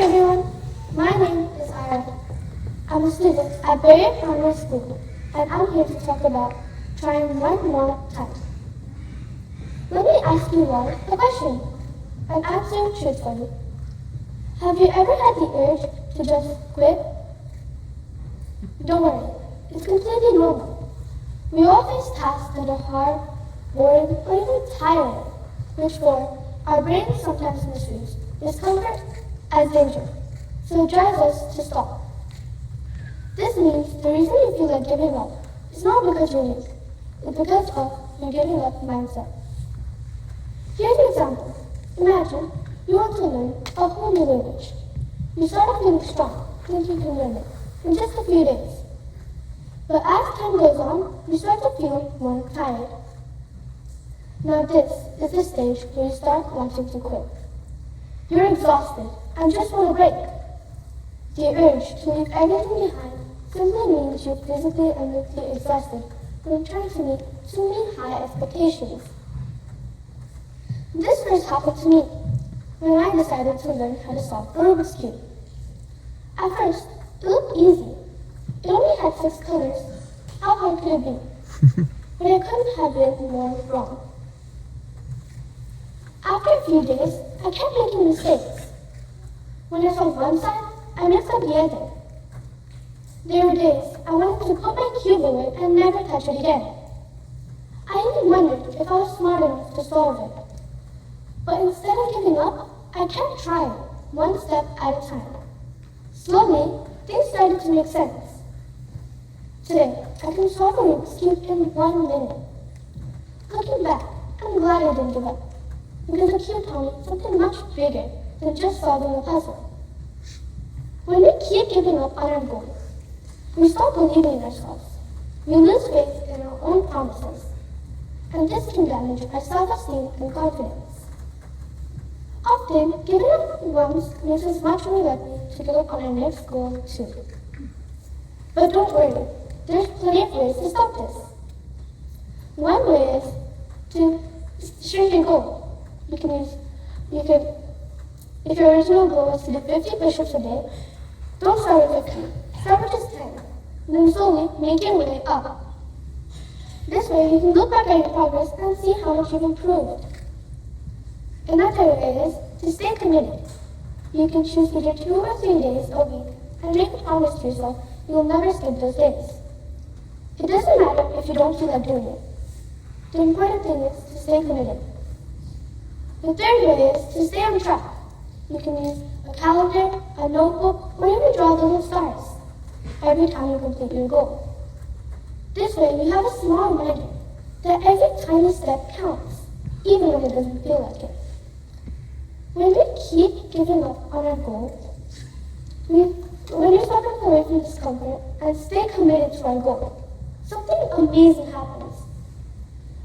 everyone, my name is Ira. I'm a student at Barrier Primary School, and I'm here to talk about trying one more time. Let me ask you all a question and answer truthfully. Have you ever had the urge to just quit? Don't worry, it's completely normal. We all face tasks that are hard, boring, or even tiring, which for our brains sometimes misuse discomfort as danger, so it drives us to stop. This means the reason you feel like giving up is not because you're weak, it's because of your giving up mindset. Here's an example. Imagine you want to learn a whole new language. You start off feeling strong, thinking you can learn it in just a few days. But as time goes on, you start to feel more tired. Now this is the stage where you start wanting to quit. You're exhausted and just want a break. The urge to leave everything behind simply means you're physically and mentally exhausted from trying to meet too many high expectations. This first happened to me when I decided to learn how to solve the Rubik's Cube. At first, it looked easy. It only had 6 colors. How hard could it be? But I couldn't have been more wrong. After a few days, I kept making mistakes. When I solved one side, I messed up the other. There were days I wanted to put my cube away and never touch it again. I even wondered if I was smart enough to solve it. But instead of giving up, I kept trying, one step at a time. Slowly, things started to make sense. Today, I can solve a Rubik's Cube in 1 minute. Looking back, I'm glad I didn't give up, because the cube taught me something much bigger than just solving a puzzle. When we keep giving up on our goals, we stop believing in ourselves. We lose faith in our own promises, and this can damage our self-esteem and confidence. Often, giving up once makes us much more likely to give up on our next goal too. But don't worry, there's plenty of ways to stop this. One way is to shrink your goal. If your original goal was to do 50 push-ups a day, don't start with 50. Start with just 10. Then slowly make your way up. This way you can look back at your progress and see how much you've improved. Another way is to stay committed. You can choose either 2 or 3 days a week and make a promise to yourself you will never skip those days. It doesn't matter if you don't feel like doing it. The important thing is to stay committed. The third way is to stay on track. You can use a calendar, a notebook, or even draw little stars every time you complete your goal. This way you have a small reminder that every tiny step counts, even when it doesn't feel like it. When we keep giving up on our goal, when we stop running away from discomfort and stay committed to our goal, something amazing happens.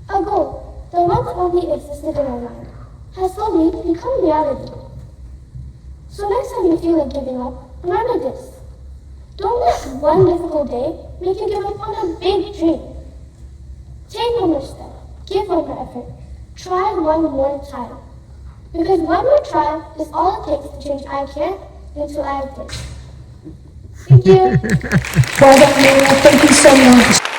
A goal that once only existed in our mind has slowly become reality. So next time you feel like giving up, remember this. Don't let one difficult day make you give up on a big dream. Take one more step, give one more effort, try one more time. Because one more try is all it takes to change I can't into I can. Thank you. Well done, Maria. Thank you so much.